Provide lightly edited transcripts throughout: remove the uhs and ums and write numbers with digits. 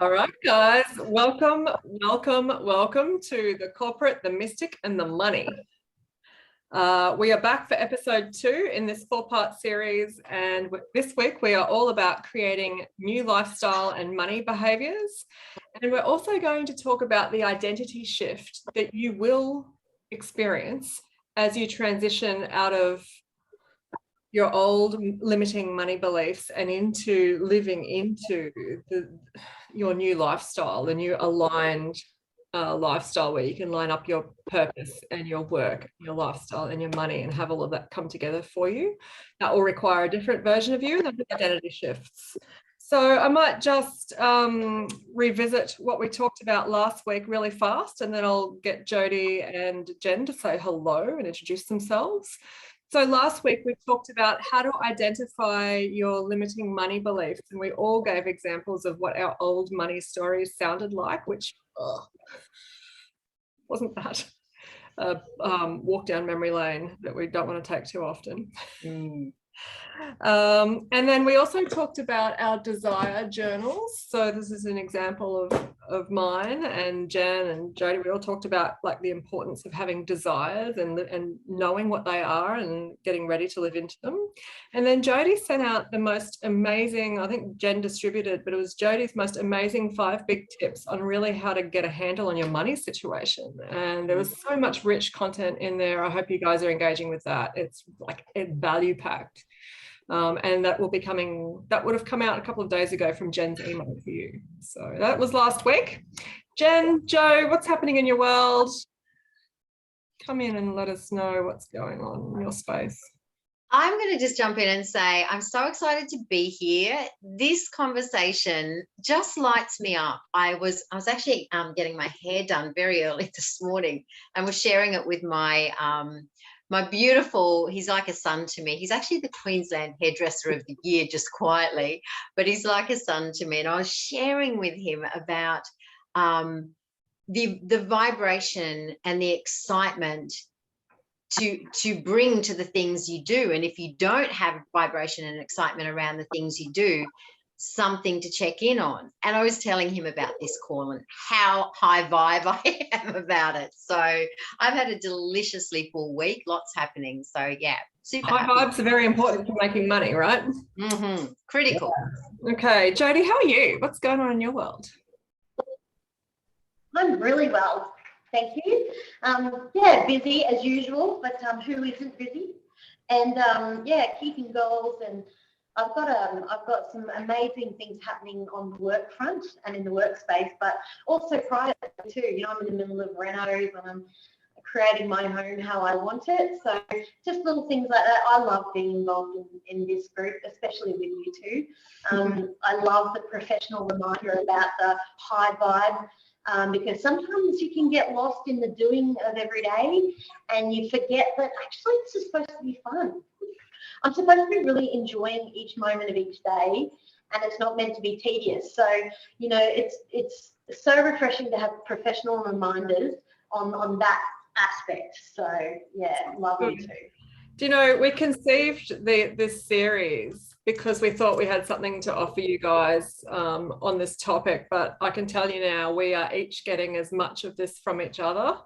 All right, guys, welcome to the corporate, the mystic, and the money. We are back for episode 2 in this 4-part series, and this week we are all about creating new lifestyle and money behaviours. And we're also going to talk about the identity shift that you will experience as you transition out of your old limiting money beliefs and into living into your new lifestyle, the new aligned lifestyle where you can line up your purpose and your work, your lifestyle and your money, and have all of that come together for you. That will require a different version of you, and the identity shifts. So I might just revisit what we talked about last week really fast, and then I'll get Jodie and Jen to say hello and introduce themselves. So last week we talked about how to identify your limiting money beliefs, and we all gave examples of what our old money stories sounded like, which wasn't that walk down memory lane that we don't want to take too often. And then we also talked about our desire journals. So this is an example of mine, and Jen and Jodie, we all talked about like the importance of having desires and knowing what they are and getting ready to live into them. And then Jodie sent out the most amazing, I think Jen distributed, but it was Jodie's most amazing 5 big tips on really how to get a handle on your money situation. And there was so much rich content in there. I hope you guys are engaging with that. It's like value packed. And that would have come out a couple of days ago from Jen's email for you. So that was last week. Jen, Joe, what's happening in your world? Come in and let us know what's going on in your space. I'm going to just jump in and say I'm so excited to be here. This conversation just lights me up. I was actually getting my hair done very early this morning, and was sharing it with my beautiful, he's like a son to me. He's actually the Queensland Hairdresser of the Year, just quietly, but he's like a son to me. And I was sharing with him about the vibration and the excitement to bring to the things you do. And if you don't have vibration and excitement around the things you do, something to check in on. And I was telling him about this call and how high vibe I am about it. So I've had a deliciously full week, lots happening. So yeah, super high vibes are very important for making money, right? Critical. Okay, Jodie, how are you? What's going on in your world? I'm really well, thank you. Yeah, busy as usual, but who isn't busy? And yeah, keeping goals, and I've got some amazing things happening on the work front and in the workspace, but also prior to, I'm in the middle of renos and I'm creating my home how I want it. So just little things like that. I love being involved in this group, especially with you two. I love the professional reminder about the high vibe, because sometimes you can get lost in the doing of every day and you forget that actually this is supposed to be fun. I'm supposed to be really enjoying each moment of each day, and it's not meant to be tedious. So, it's so refreshing to have professional reminders on that aspect. So, yeah, love you too. Do you know, we conceived this series because we thought we had something to offer you guys on this topic, but I can tell you now we are each getting as much of this from each other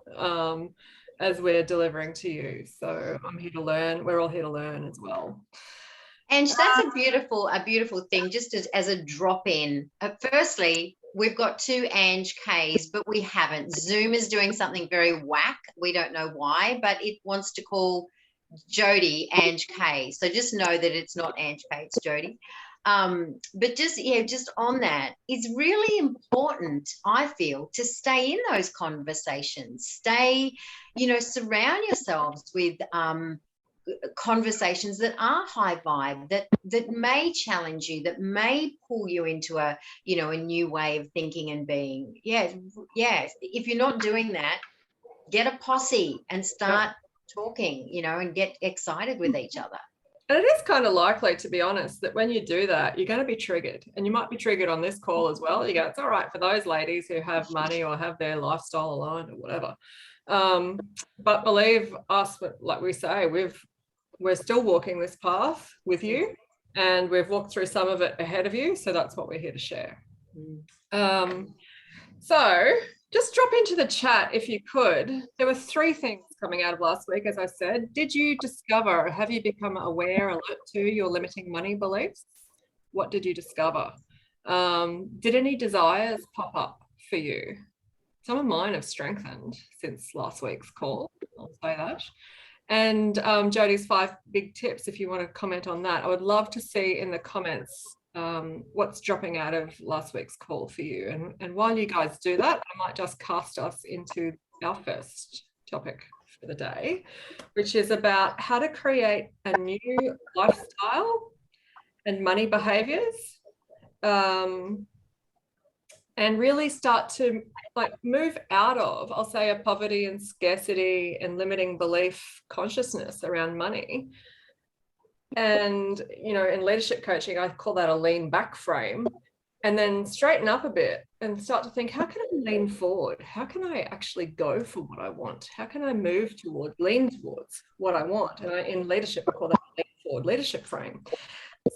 as we're delivering to you. So I'm here to learn. We're all here to learn as well. And that's a beautiful thing, just as a drop in. Firstly, we've got 2 Ange Ks, but we haven't. Zoom is doing something very whack. We don't know why, but it wants to call Jodie Ange K. So just know that it's not Ange K, it's Jodie. But just on that, it's really important, I feel, to stay in those conversations. Surround yourselves with conversations that are high vibe, that may challenge you, that may pull you into a new way of thinking and being. Yes. If you're not doing that, get a posse and start talking, and get excited with each other. And it is kind of likely, to be honest, that when you do that, you're going to be triggered, and you might be triggered on this call as well. You go, it's all right for those ladies who have money or have their lifestyle aligned or whatever. But believe us, like we say, we're still walking this path with you, and we've walked through some of it ahead of you. So that's what we're here to share. So just drop into the chat if you could. There were 3 things coming out of last week, as I said. Did you discover, have you become aware, alert to your limiting money beliefs? What did you discover? Did any desires pop up for you? Some of mine have strengthened since last week's call, I'll say that. And Jodie's 5 big tips, if you want to comment on that. I would love to see in the comments what's dropping out of last week's call for you. And while you guys do that, I might just cast us into our first topic for the day, which is about how to create a new lifestyle and money behaviours, and really start to move out of, I'll say, a poverty and scarcity and limiting belief consciousness around money. And, in leadership coaching, I call that a lean back frame, and then straighten up a bit and start to think, how can I lean forward? How can I actually go for what I want? How can I lean towards what I want? And in leadership, I call that a lean forward leadership frame.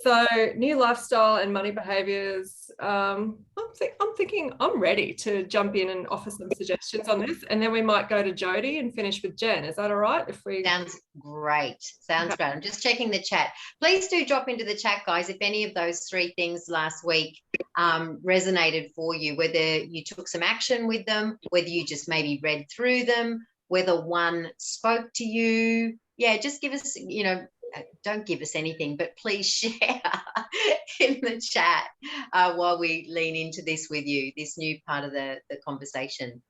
So new lifestyle and money behaviours, I'm thinking I'm ready to jump in and offer some suggestions on this, and then we might go to Jodie and finish with Jen. Is that all right? Sounds great. Sounds great. I'm just checking the chat. Please do drop into the chat, guys, if any of those 3 things last week resonated for you, whether you took some action with them, whether you just maybe read through them, whether one spoke to you. Yeah, just give us, don't give us anything, but please share in the chat while we lean into this with you, this new part of the conversation.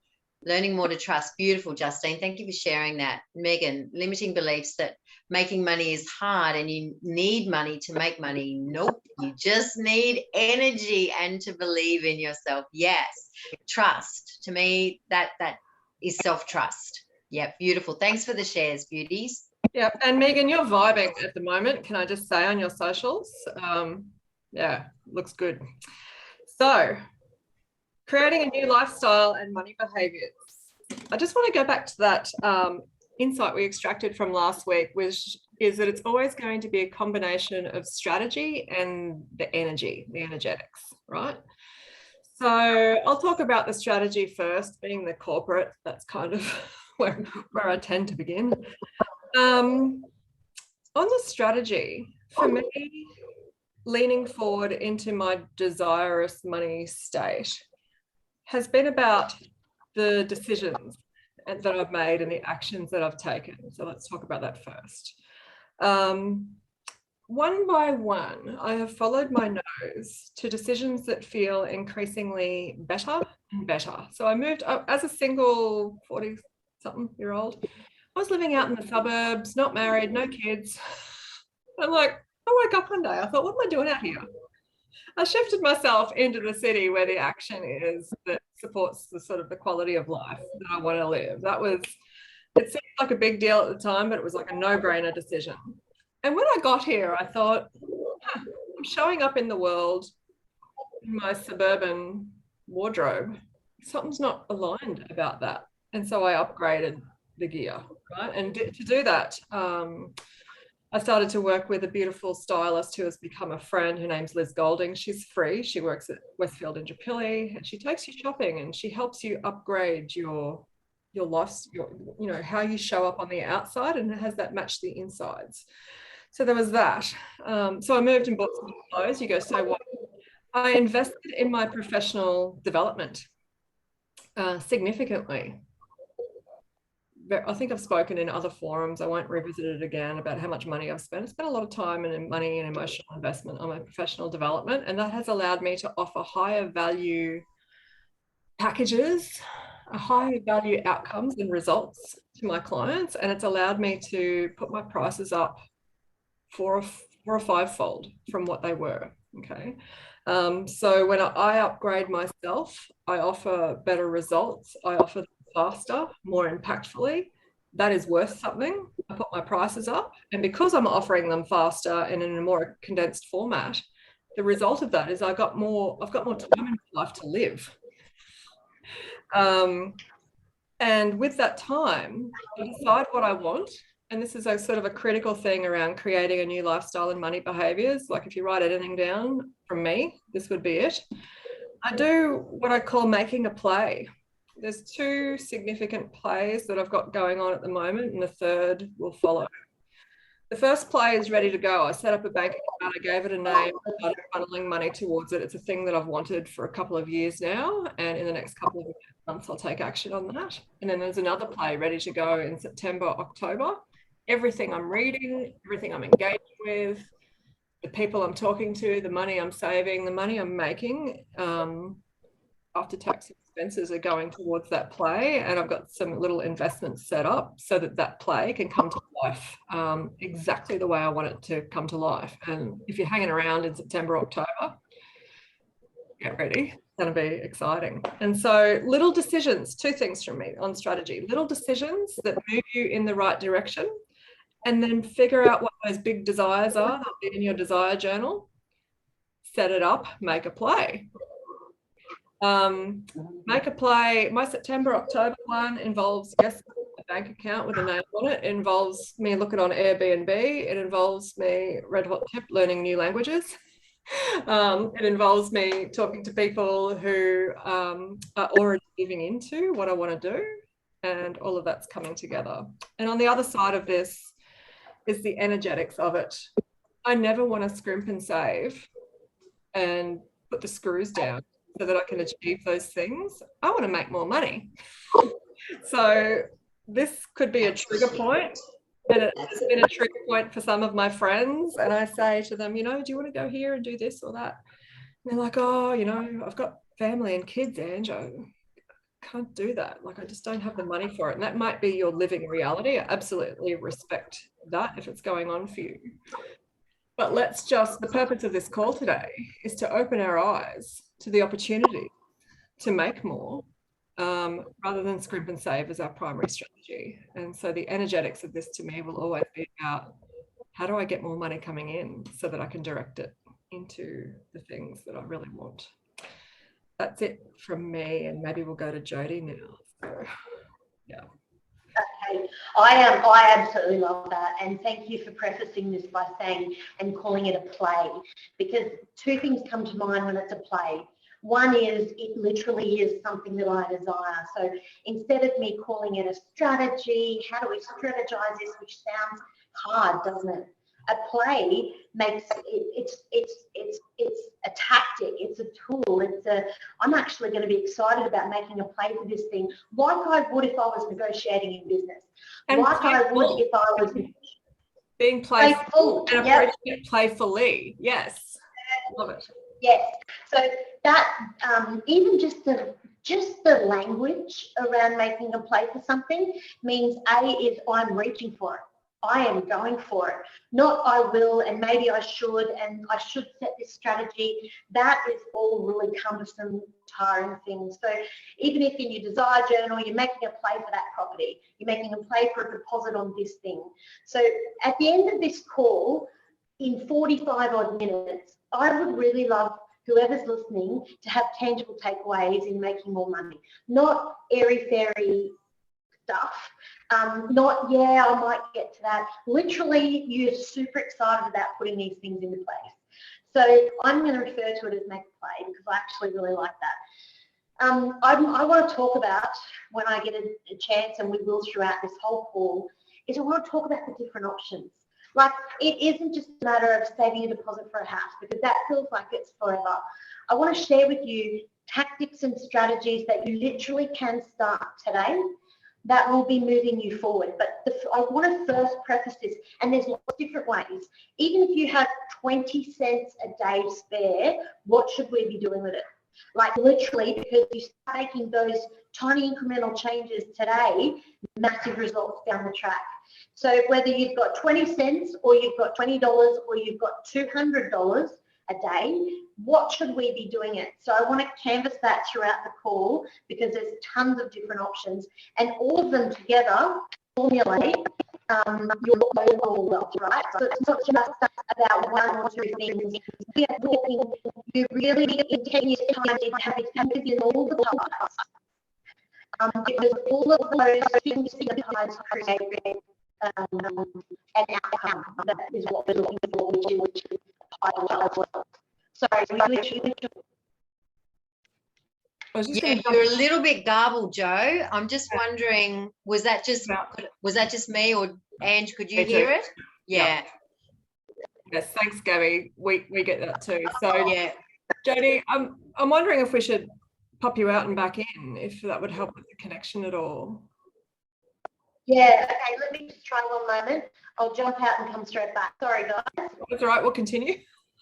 Learning more to trust. Beautiful, Justine. Thank you for sharing that. Megan, limiting beliefs that making money is hard and you need money to make money. Nope. You just need energy and to believe in yourself. Yes. Trust. To me, that is self-trust. Yeah, beautiful. Thanks for the shares, beauties. Yeah, and Megan, you're vibing at the moment, can I just say, on your socials? Yeah, looks good. So, creating a new lifestyle and money behaviours. I just want to go back to that insight we extracted from last week, which is that it's always going to be a combination of strategy and the energetics, right? So I'll talk about the strategy first, being the corporate. That's kind of where I tend to begin. On the strategy, for me, leaning forward into my desirous money state has been about the decisions that I've made and the actions that I've taken. So let's talk about that first. One by one, I have followed my nose to decisions that feel increasingly better and better. So I moved up as a single 40-something-year-old. I was living out in the suburbs, not married, no kids. I'm like, I woke up one day, I thought, what am I doing out here? I shifted myself into the city where the action is that supports the sort of the quality of life that I want to live. It seemed like a big deal at the time, but it was like a no-brainer decision. And when I got here, I thought, I'm showing up in the world in my suburban wardrobe. Something's not aligned about that. And so I upgraded the gear, right? And to do that, I started to work with a beautiful stylist who has become a friend. Her name's Liz Golding. She's free. She works at Westfield in Indooroopilly, and she takes you shopping and she helps you upgrade your life, how you show up on the outside, and it has that match the insides. So there was that. So I moved and bought some clothes. You go, so what? I invested in my professional development significantly. I think I've spoken in other forums, I won't revisit it again, about how much money I've spent. I spent a lot of time and money and emotional investment on my professional development, and that has allowed me to offer higher value packages, higher value outcomes and results to my clients, and it's allowed me to put my prices up 4 or 5-fold from what they were. Okay. So when I upgrade myself, I offer better results. I offer them faster, more impactfully. That is worth something. I put my prices up, and because I'm offering them faster and in a more condensed format, the result of that is I've got more time in my life to live. And with that time, I decide what I want. And this is a sort of a critical thing around creating a new lifestyle and money behaviors. Like if you write anything down from me, this would be it. I do what I call making a play. There's 2 significant plays that I've got going on at the moment, and the third will follow. The first play is ready to go. I set up a bank account, I gave it a name, started funneling money towards it. It's a thing that I've wanted for a couple of years now, and in the next couple of months, I'll take action on that. And then there's another play ready to go in September, October. Everything I'm reading, everything I'm engaged with, the people I'm talking to, the money I'm saving, the money I'm making, after tax expenses are going towards that play, and I've got some little investments set up so that that play can come to life exactly the way I want it to come to life. And if you're hanging around in September, October, get ready. It's going to be exciting. And so little decisions, 2 things from me on strategy: little decisions that move you in the right direction, and then figure out what those big desires are. They'll be in your desire journal. Set it up, make a play. Make a play. My September, October one involves, yes, a bank account with a name on it. It involves me looking on Airbnb. It involves me, red hot tip, learning new languages. It involves me talking to people who are already moving into what I want to do, and all of that's coming together. And on the other side of this is the energetics of it. I never want to scrimp and save and put the screws down so that I can achieve those things. I want to make more money. So this could be a trigger point, and it's been a trigger point for some of my friends. And I say to them, do you want to go here and do this or that? And they're like, oh, I've got family and kids, Ange. I can't do that. Like, I just don't have the money for it. And that might be your living reality. I absolutely respect that if it's going on for you. But the purpose of this call today is to open our eyes to the opportunity to make more, rather than scrimp and save as our primary strategy. And so the energetics of this to me will always be about, how do I get more money coming in so that I can direct it into the things that I really want? That's it from me, and maybe we'll go to Jodie now. So, yeah. Okay, I absolutely love that, and thank you for prefacing this by saying and calling it a play, because 2 things come to mind when it's a play. One is it literally is something that I desire. So instead of me calling it a strategy, how do we strategize this, which sounds hard, doesn't it? A play makes it's a tactic, it's a tool, I'm actually going to be excited about making a play for this thing, like I would if I was negotiating in business, and like I would if I was being playful and approaching it playfully. Yes, love it. Yes, so that even just the language around making a play for something means is I'm reaching for it. I am going for it, not I will and maybe I should and I should set this strategy. That is all really cumbersome, tiring things. So even if in your desire journal you're making a play for that property, you're making a play for a deposit on this thing. So at the end of this call, in 45 odd minutes, I would really love whoever's listening to have tangible takeaways in making more money, not airy-fairy stuff. Not, I might get to that. Literally, you're super excited about putting these things into place. So I'm going to refer to it as make a play because I actually really like that. I want to talk about, when I get a chance, and we will throughout this whole call, is I want to talk about the different options. Like, it isn't just a matter of saving a deposit for a house, because that feels like it's forever. I want to share with you tactics and strategies that you literally can start today that will be moving you forward. But I want to first preface this, and there's lots of different ways. Even if you have 20 cents a day spare, what should we be doing with it? Like, literally, because you start making those tiny incremental changes today, massive results down the track. So whether you've got 20 cents or you've got $20 or you've got $200 a day, what should we be doing it? So I want to canvas that throughout the call, because there's tons of different options, and all of them together formulate your overall wealth, right? So it's not just about 1 or 2 things. We are talking, you really in 10 years' time need to have in all the parts, because all of those things create an outcome. That is what we're looking for, which is high wealth. So we literally, I was just Yeah, going to you're a little bit garbled, Joe. I'm just wondering, was that just me, or Ange, could you Me too. hear it? Yeah. Yeah. Yes, thanks, Gabby. We get that too. So, Yeah. Jodie, I'm wondering if we should pop you out and back in, if that would help with the connection at all. Yeah, okay, let me just try one moment. I'll jump out and come straight back. Sorry, guys. That's all right, we'll continue.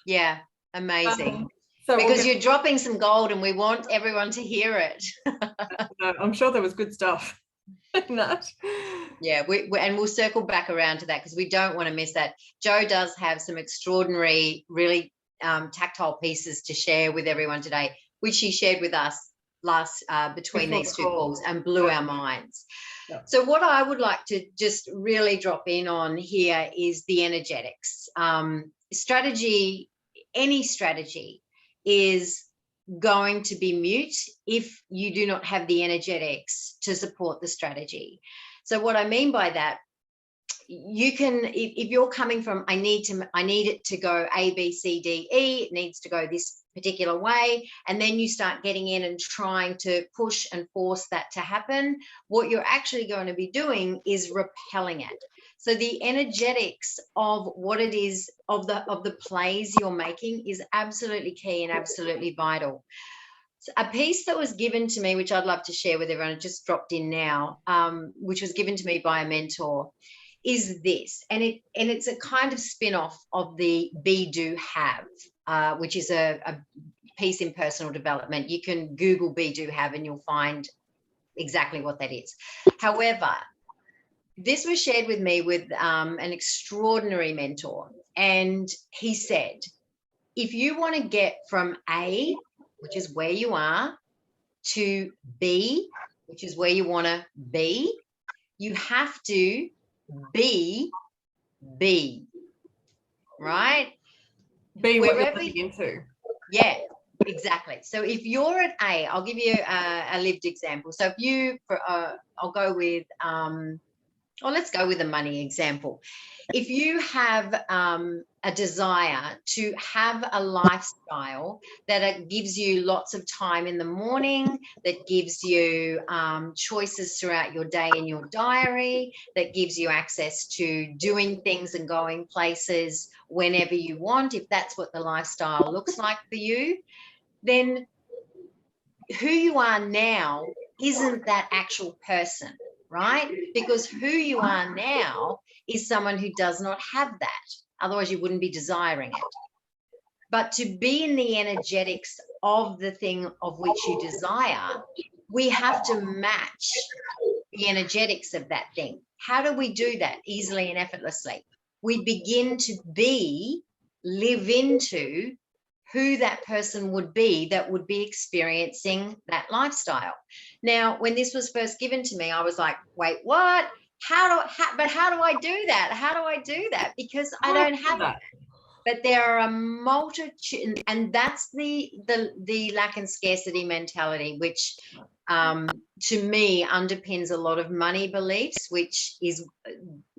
Yeah, amazing. So because you're dropping some gold and we want everyone to hear it. I'm sure there was good stuff in that. Yeah, and we'll circle back around to that because we don't want to miss that. Joe does have some extraordinary, really tactile pieces to share with everyone today, which she shared with us between these two calls and blew our minds. Yeah. So what I would like to just really drop in on here is the energetics. Strategy, any strategy is going to be mute if you do not have the energetics to support the strategy. So what I mean by that, you can, if you're coming from, I need it to go A, B, C, D, E, it needs to go this particular way, and then you start getting in and trying to push and force that to happen, what you're actually going to be doing is repelling it. So the energetics of what it is, of the plays you're making is absolutely key and absolutely vital. So a piece that was given to me, which I'd love to share with everyone, it just dropped in now, which was given to me by a mentor, is this, and it's a kind of spin-off of the Be, Do, Have, which is a piece in personal development. You can Google Be, Do, Have and you'll find exactly what that is. However, this was shared with me with an extraordinary mentor, and he said, if you want to get from A, which is where you are, to B, which is where you want to be, you have to be, right? Be what you're living into. Yeah, exactly. So if you're at A, I'll give you a lived example. So if you, I'll go with, let's go with a money example. If you have a desire to have a lifestyle that gives you lots of time in the morning, that gives you choices throughout your day in your diary, that gives you access to doing things and going places whenever you want, if that's what the lifestyle looks like for you, then who you are now isn't that actual person, right? Because who you are now is someone who does not have that. Otherwise, you wouldn't be desiring it. But to be in the energetics of the thing of which you desire, we have to match the energetics of that thing. How do we do that easily and effortlessly? We begin to live into who that person would be that would be experiencing that lifestyle. Now, when this was first given to me, I was like, wait, what? How do I do that? How do I do that? Because I don't have that. But there are a multitude, and that's the lack and scarcity mentality, which to me underpins a lot of money beliefs, which is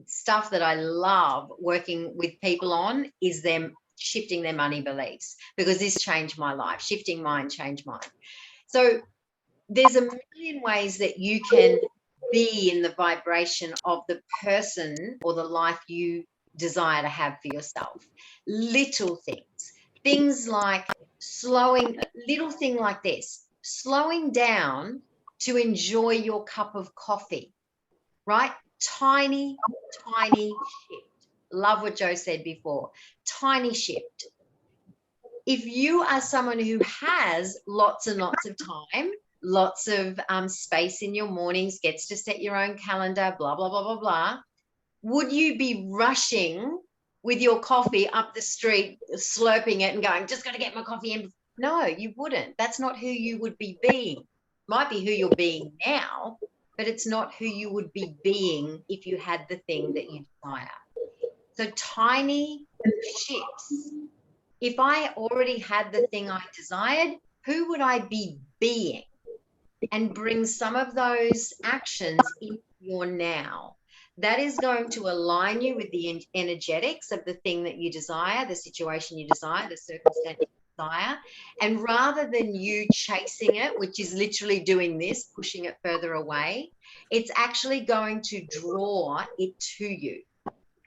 stuff that I love working with people on, is them shifting their money beliefs, because this changed my life. Shifting mine changed mine. So there's a million ways that you can be in the vibration of the person or the life you desire to have for yourself. Little things like little thing like this, slowing down to enjoy your cup of coffee, right? Tiny shift. Love what Joe said before. Tiny shift. If you are someone who has lots and lots of time, lots of space in your mornings, gets to set your own calendar, blah, blah, blah, blah, blah, would you be rushing with your coffee up the street, slurping it and going, just got to get my coffee in? No, you wouldn't. That's not who you would be being. Might be who you're being now, but it's not who you would be being if you had the thing that you desire. So tiny shifts. If I already had the thing I desired, who would I be being? And bring some of those actions into your now. That is going to align you with the energetics of the thing that you desire, the situation you desire, the circumstance desire. And rather than you chasing it, which is literally doing this, pushing it further away, it's actually going to draw it to you.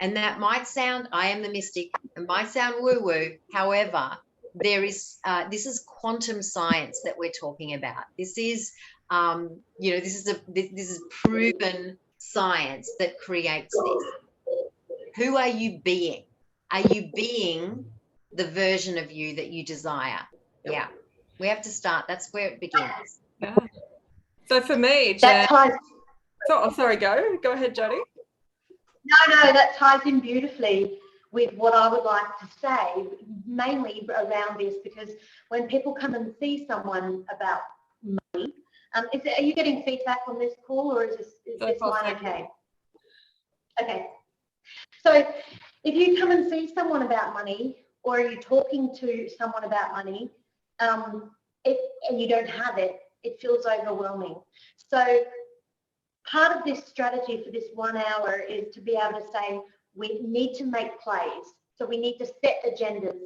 And that might sound, I am the mystic, it might sound woo-woo. However, there is, this is quantum science that we're talking about. This is, you know, this is proven science that creates this. Who are you being? Are you being the version of you that you desire? Yeah. We have to start. That's where it begins. Yeah. So for me, That ties. sorry, go ahead, Jodie. No, that ties in beautifully with what I would like to say, mainly around this, because when people come and see someone about money, are you getting feedback on this call, or is this line okay? Okay. So if you come and see someone about money, or you're talking to someone about money, and you don't have it, it feels overwhelming. So part of this strategy for this 1 hour is to be able to say, we need to make plays. So we need to set agendas.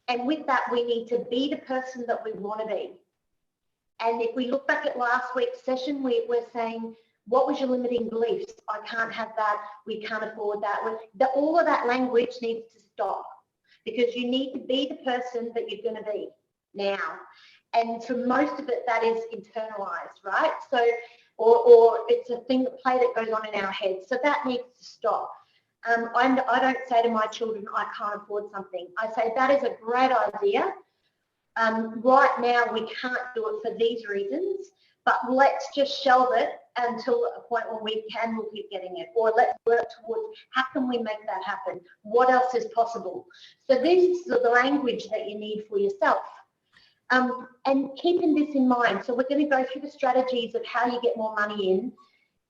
And with that, we need to be the person that we want to be. And if we look back at last week's session, we're saying, what was your limiting beliefs? I can't have that. We can't afford that. All of that language needs to stop, because you need to be the person that you're going to be now. And for most of it, that is internalized, right? So, or it's a play that goes on in our heads. So that needs to stop. I don't say to my children, I can't afford something. I say, that is a great idea. Right now, we can't do it for these reasons, but let's just shelve it until a point when we can look at getting it, or let's work towards how can we make that happen? What else is possible? So this is the language that you need for yourself. And keeping this in mind, so we're going to go through the strategies of how you get more money in,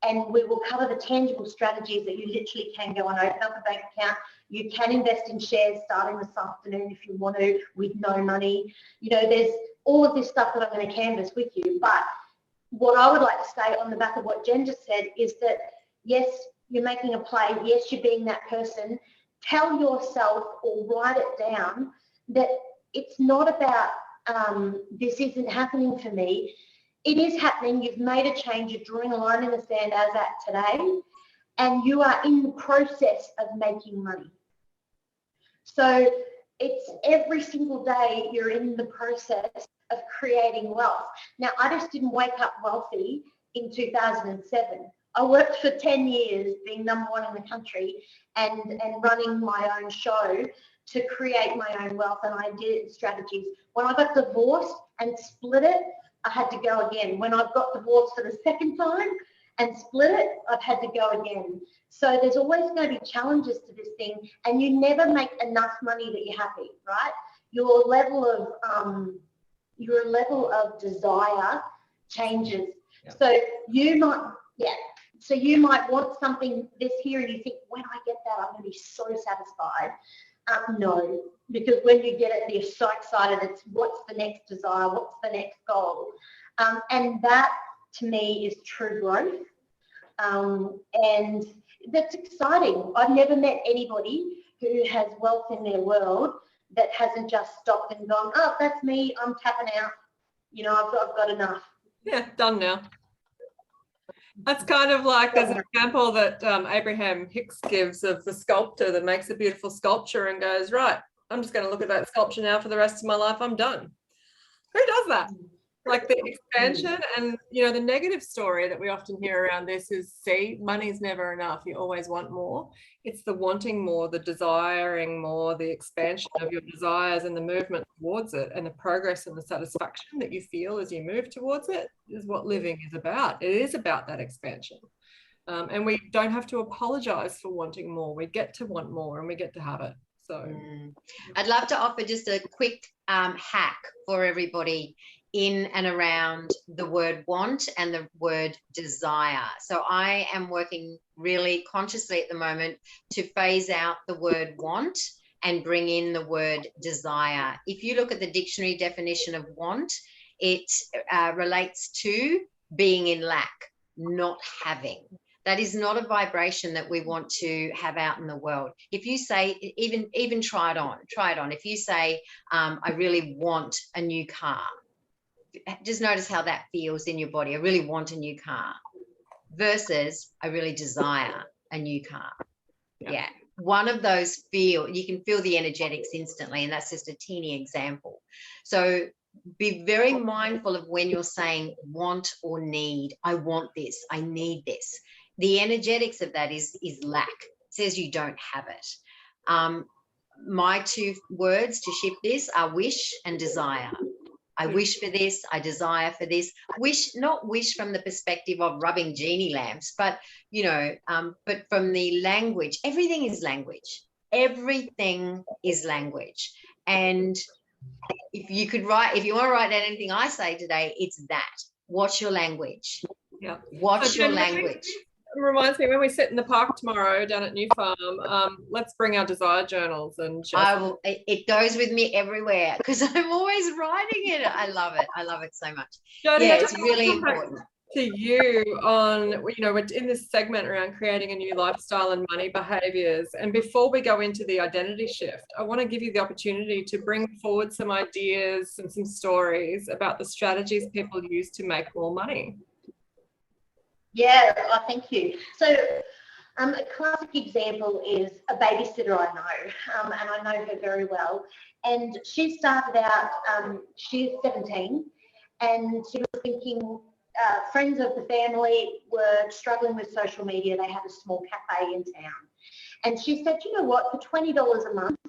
and we will cover the tangible strategies that you literally can go and open up a bank account. You can invest in shares starting this afternoon if you want to, with no money. You know, there's all of this stuff that I'm going to canvas with you. But what I would like to say on the back of what Jen just said is that, yes, you're making a play. Yes, you're being that person. Tell yourself, or write it down, that it's not about this isn't happening for me. It is happening. You've made a change. You're drawing a line in the sand as at today, and you are in the process of making money. So it's every single day you're in the process of creating wealth. Now, I just didn't wake up wealthy in 2007. I worked for 10 years being #1 in the country and running my own show to create my own wealth, and I did strategies. When I got divorced and split it, I had to go again. When I've got divorced for the second time and split it, I've had to go again. So there's always going to be challenges to this thing, and you never make enough money that you're happy, right? Your level of desire changes. Yeah. So you might want something this year, and you think, when I get that, I'm going to be so satisfied. No, because when you get it, you're so excited. It's what's the next desire? What's the next goal? And that, to me, is true growth. And that's exciting. I've never met anybody who has wealth in their world that hasn't just stopped and gone, oh, that's me. I'm tapping out. You know, I've got enough. Yeah, done now. That's kind of like, there's an example that Abraham Hicks gives of the sculptor that makes a beautiful sculpture and goes, right, I'm just going to look at that sculpture now for the rest of my life. I'm done. Who does that? Like the expansion. And, you know, the negative story that we often hear around this is, see, money's never enough. You always want more. It's the wanting more, the desiring more, the expansion of your desires and the movement towards it, and the progress and the satisfaction that you feel as you move towards it is what living is about. It is about that expansion. And we don't have to apologize for wanting more. We get to want more, and we get to have it. So I'd love to offer just a quick hack for everybody in and around the word want and the word desire. So I am working really consciously at the moment to phase out the word want and bring in the word desire. If you look at the dictionary definition of want, it relates to being in lack, not having. That is not a vibration that we want to have out in the world. If you say, even try it on. If you say, I really want a new car, just notice how that feels in your body. I really want a new car versus I really desire a new car. Yeah. One of those you can feel the energetics instantly, and that's just a teeny example. So be very mindful of when you're saying want or need. I want this, I need this. The energetics of that is lack. It says you don't have it. My two words to shift this are wish and desire. I wish for this, I desire for this. Not wish from the perspective of rubbing genie lamps, but, but from the language. Everything is language. Everything is language. And if you want to write down anything I say today, it's that. Watch your language. Yeah. Watch your language. It reminds me, when we sit in the park tomorrow down at New Farm, let's bring our desire journals and just... It goes with me everywhere because I'm always writing it. I love it. I love it so much. Jodie, yeah, it's really important. To you on, we're in this segment around creating a new lifestyle and money behaviors. And before we go into the identity shift, I want to give you the opportunity to bring forward some ideas and some stories about the strategies people use to make more money. Yeah, thank you. So a classic example is a babysitter I know, and I know her very well. And she started out, she's 17, and she was thinking, friends of the family were struggling with social media. They had a small cafe in town. And she said, you know what, for $20 a month,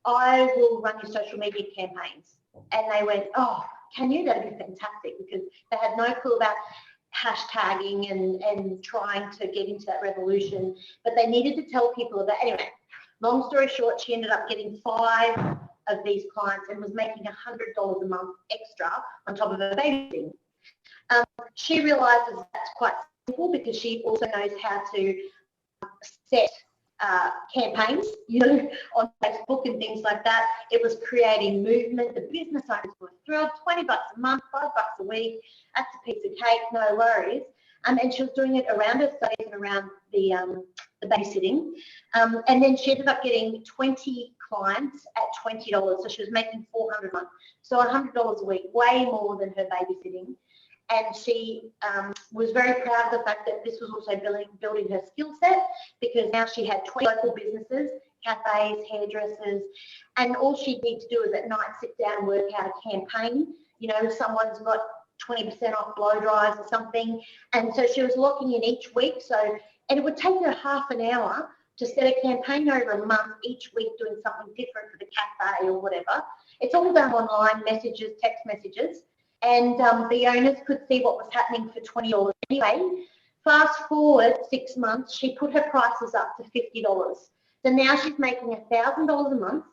I will run your social media campaigns. And they went, oh, can you? That'd be fantastic, because they had no clue about hashtagging and trying to get into that revolution, but they needed to tell people about. Anyway, long story short, she ended up getting 5 of these clients and was making $100 a month extra on top of her babysitting. She realizes that's quite simple because she also knows how to set campaigns, on Facebook and things like that. It was creating movement. The business owners were thrilled. $20 a month, $5 a week. That's a piece of cake, no worries. And she was doing it around her studies and around the babysitting. And then she ended up getting 20 clients at $20. So she was making $400 a month. So $100 a week, way more than her babysitting. And she was very proud of the fact that this was also building her skill set, because now she had 20 local businesses, cafes, hairdressers, and all she'd need to do is at night sit down and work out a campaign. Someone's got 20% off blow dries or something, and so she was locking in each week. And it would take her half an hour to set a campaign over a month, each week doing something different for the cafe or whatever. It's all done online, messages, text messages. And the owners could see what was happening for $20 anyway. Fast forward 6 months, she put her prices up to $50. So now she's making $1,000 a month.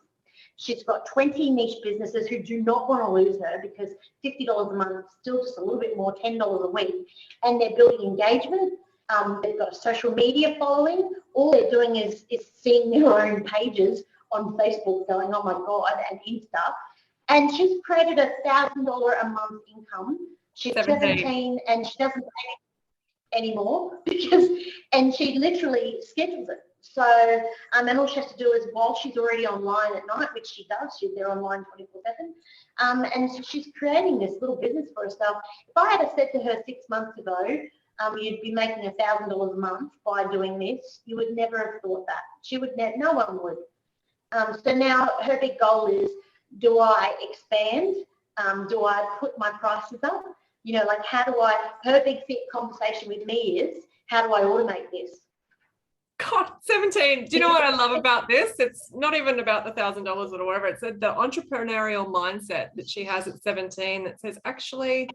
She's got 20 niche businesses who do not want to lose her, because $50 a month is still just a little bit more, $10 a week. And they're building engagement. They've got a social media following. All they're doing is seeing their own pages on Facebook going, oh my God, and Insta. And she's created $1,000 a month income. She's 17 and she doesn't pay anymore and she literally schedules it. So, and all she has to do is, while she's already online at night, which she does, she's there online 24/7, and so she's creating this little business for herself. If I had said to her 6 months ago, you'd be making $1,000 a month by doing this, you would never have thought that. She would never, no one would. So now her big goal is, do I expand? Do I put my prices up? Her big fit conversation with me is, how do I automate this? God, 17. Do you know what I love about this? It's not even about the $1,000 or whatever. It's the entrepreneurial mindset that she has at 17 that says, actually,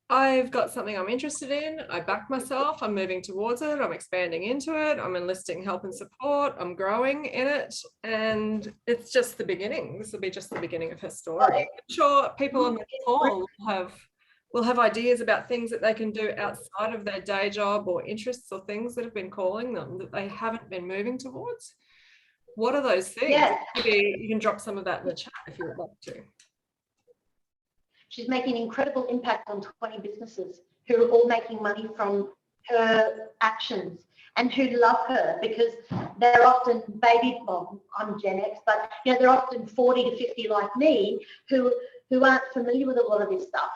I've got something I'm interested in. I back myself. I'm moving towards it. I'm expanding into it. I'm enlisting help and support. I'm growing in it. And it's just the beginning. This will be just the beginning of her story. I'm sure people on the call will have ideas about things that they can do outside of their day job, or interests or things that have been calling them that they haven't been moving towards. What are those things? Yeah. Maybe you can drop some of that in the chat if you would like to. She's making an incredible impact on 20 businesses who are all making money from her actions and who love her, because they're often well, I'm Gen X, but they're often 40 to 50 like me who aren't familiar with a lot of this stuff.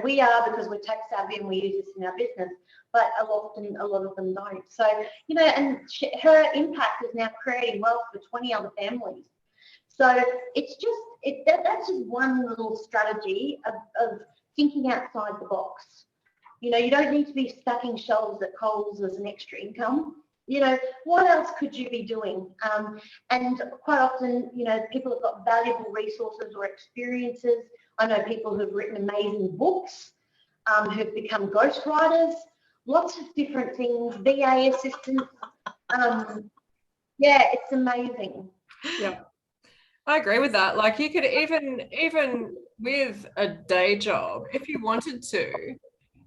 We are, because we're tech savvy and we use this in our business, but a lot of them don't. So, and her impact is now creating wealth for 20 other families. So it's just, that's just one little strategy of thinking outside the box. You don't need to be stacking shelves at Coles as an extra income. What else could you be doing? And quite often, people have got valuable resources or experiences. I know people who've written amazing books, who've become ghostwriters, lots of different things, VA assistants. It's amazing. Yeah, I agree with that. Like, you could even with a day job, if you wanted to,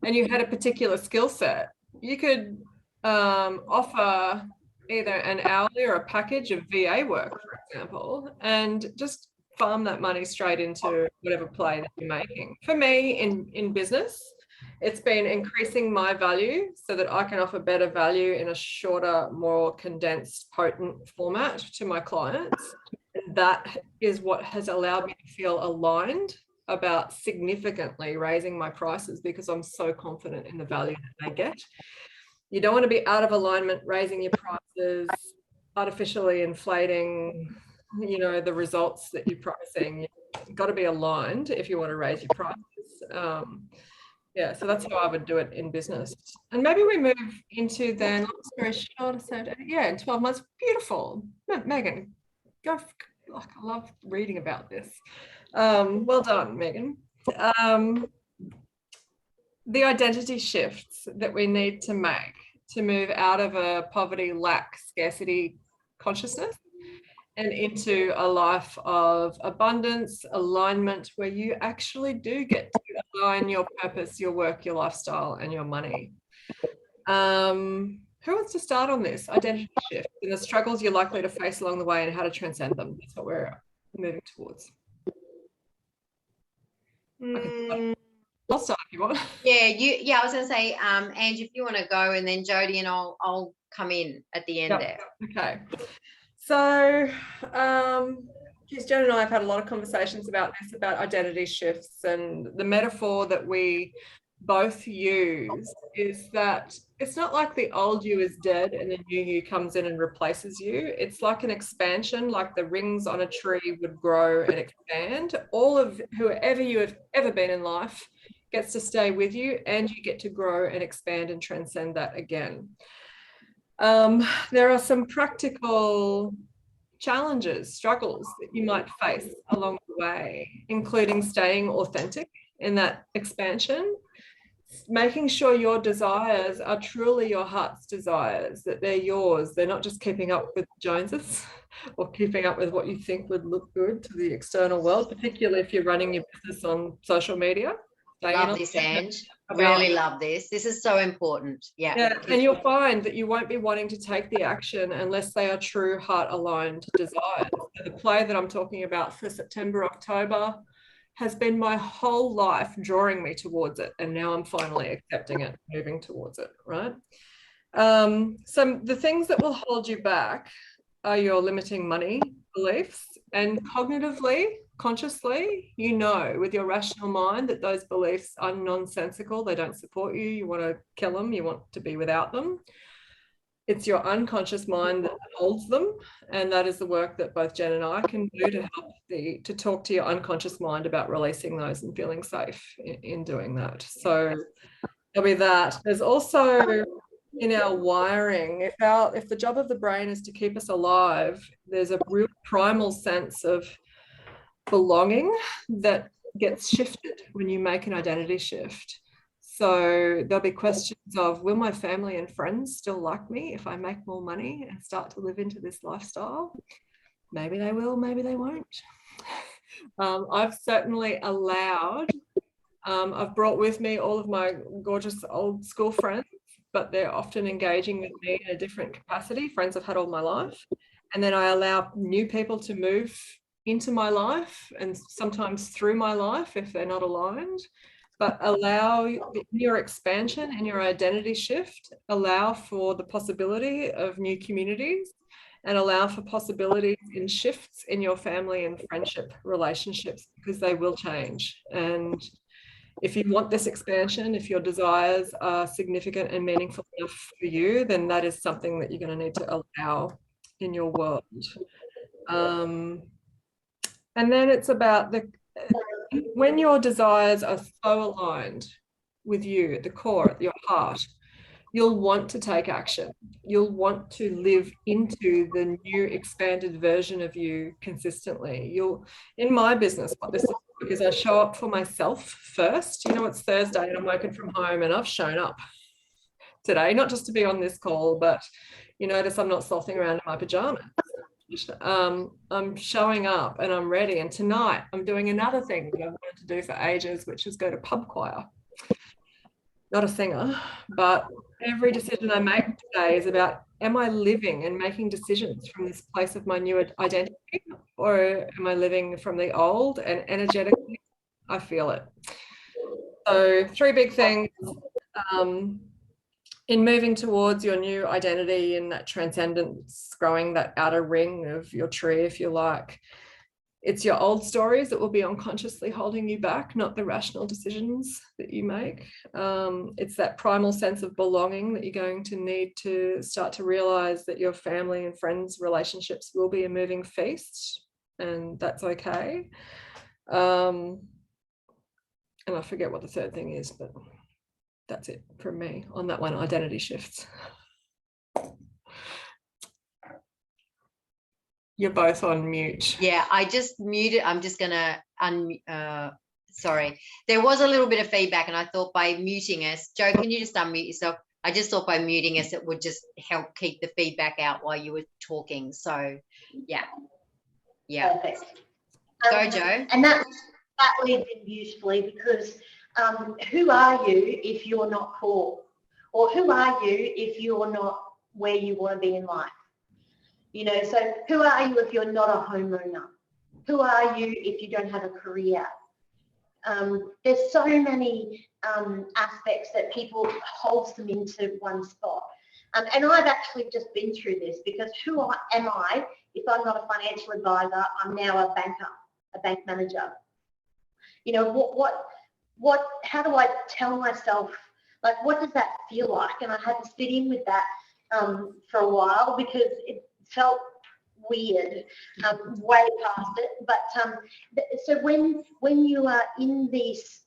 and you had a particular skill set, you could offer either an hourly or a package of VA work, for example, and just farm that money straight into whatever play that you're making. For me, in business, it's been increasing my value so that I can offer better value in a shorter, more condensed, potent format to my clients. And that is what has allowed me to feel aligned about significantly raising my prices, because I'm so confident in the value that they get. You don't want to be out of alignment, raising your prices, artificially inflating, the results that you're pricing. You've got to be aligned if you want to raise your prices. So that's how I would do it in business. And maybe we move into then, long story short, in 12 months, beautiful. Megan, go. I love reading about this. Well done, Megan. The identity shifts that we need to make to move out of a poverty, lack, scarcity consciousness and into a life of abundance, alignment, where you actually do get to align your purpose, your work, your lifestyle, and your money. Who wants to start on this? Identity shift and the struggles you're likely to face along the way and how to transcend them. That's what we're moving towards. I'll start if you want. I was going to say, Ange, if you want to go, and then Jodie and I'll come in at the end there. Okay. So, Jodie and I have had a lot of conversations about this, about identity shifts, and the metaphor that we both use is that it's not like the old you is dead and the new you comes in and replaces you. It's like an expansion, like the rings on a tree would grow and expand. All of whoever you have ever been in life gets to stay with you, and you get to grow and expand and transcend that again. There are some practical challenges, struggles that you might face along the way, including staying authentic in that expansion, making sure your desires are truly your heart's desires, that they're yours. They're not just keeping up with Joneses or keeping up with what you think would look good to the external world, particularly if you're running your business on social media. Love this, Ange. Really love this. This is so important. Yeah. And you'll find that you won't be wanting to take the action unless they are true heart-aligned desires. So the play that I'm talking about for September, October has been my whole life drawing me towards it, and now I'm finally accepting it, moving towards it, right? So the things that will hold you back are your limiting money beliefs, and cognitively, consciously, with your rational mind that those beliefs are nonsensical. They don't support you. You want to kill them. You want to be without them. It's your unconscious mind that holds them, and that is the work that both Jen and I can do to help to talk to your unconscious mind about releasing those and feeling safe in doing that. So there'll be that. There's also in our wiring, if the job of the brain is to keep us alive, there's a real primal sense of belonging that gets shifted when you make an identity shift. So there'll be questions of, will my family and friends still like me if I make more money and start to live into this lifestyle? Maybe they will, maybe they won't. I've certainly allowed, I've brought with me all of my gorgeous old school friends, but they're often engaging with me in a different capacity, friends I've had all my life. And then I allow new people to move into my life and sometimes through my life if they're not aligned. but allow your expansion and your identity shift, allow for the possibility of new communities, and allow for possibilities in shifts in your family and friendship relationships, because they will change. And if you want this expansion, if your desires are significant and meaningful enough for you, then that is something that you're going to need to allow in your world. And then it's about when your desires are so aligned with you at the core, at your heart, you'll want to take action. You'll want to live into the new expanded version of you consistently. In my business, what this looks like is I show up for myself first. You know, it's Thursday and I'm working from home, and I've shown up today, not just to be on this call, but you notice I'm not slothing around in my pajamas. I'm showing up and I'm ready. And tonight I'm doing another thing that I've wanted to do for ages, which is go to pub choir. Not a singer, but every decision I make today is about, am I living and making decisions from this place of my new identity, or am I living from the old? And energetically, I feel it. So 3 big things. In moving towards your new identity and that transcendence, growing that outer ring of your tree, if you like, it's your old stories that will be unconsciously holding you back, not the rational decisions that you make. It's that primal sense of belonging that you're going to need to start to realize that your family and friends relationships will be a moving feast, and that's okay. And I forget what the 3rd thing is, but that's it from me on that one, identity shifts. You're both on mute. Yeah, I just muted. I'm just going to sorry. There was a little bit of feedback, and I thought by muting us, Jo, can you just unmute yourself? I just thought by muting us, it would just help keep the feedback out while you were talking. So, yeah. Perfect. Go, Jo. And that leads in beautifully, because who are you if you're not core? Or who are you if you're not where you want to be in life? You know, so who are you if you're not a homeowner? Who are you if you don't have a career? There's so many aspects that people holds them into one spot. And I've actually just been through this, because who am I if I'm not a financial advisor? I'm now a banker, a bank manager. You know, how do I tell myself, like, what does that feel like? And I had to sit in with that for a while, because it felt weird, way past it. But so when you are in this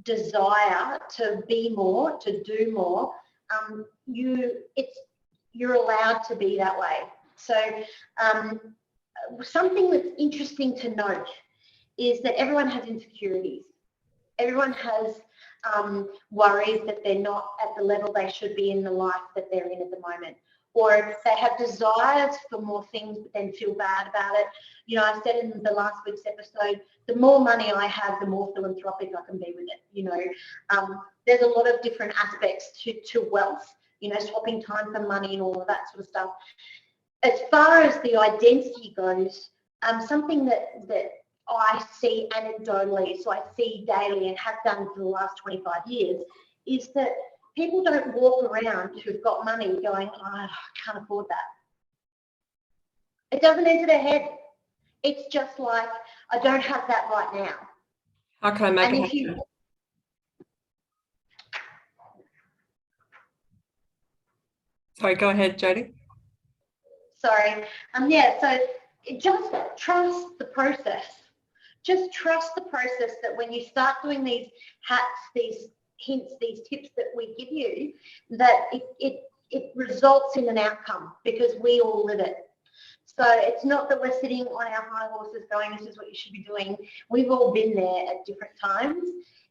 desire to be more, to do more, you're allowed to be that way. So something that's interesting to note is that everyone has insecurities. Everyone has worries that they're not at the level they should be in the life that they're in at the moment. Or they have desires for more things but then feel bad about it. You know, I said in the last week's episode, the more money I have, the more philanthropic I can be with it. You know, there's a lot of different aspects to wealth, you know, swapping time for money and all of that sort of stuff. As far as the identity goes, something that I see anecdotally, so I see daily and have done for the last 25 years, is that people don't walk around who've got money going, oh, I can't afford that. It doesn't enter their head. It's just like, I don't have that right now. How can I make it happen? Sorry, go ahead, Jodie. Sorry. Yeah, so just trust the process. Just trust the process, that when you start doing these hacks, these hints, these tips that we give you, that it results in an outcome, because we all live it. So it's not that we're sitting on our high horses going, this is what you should be doing. We've all been there at different times,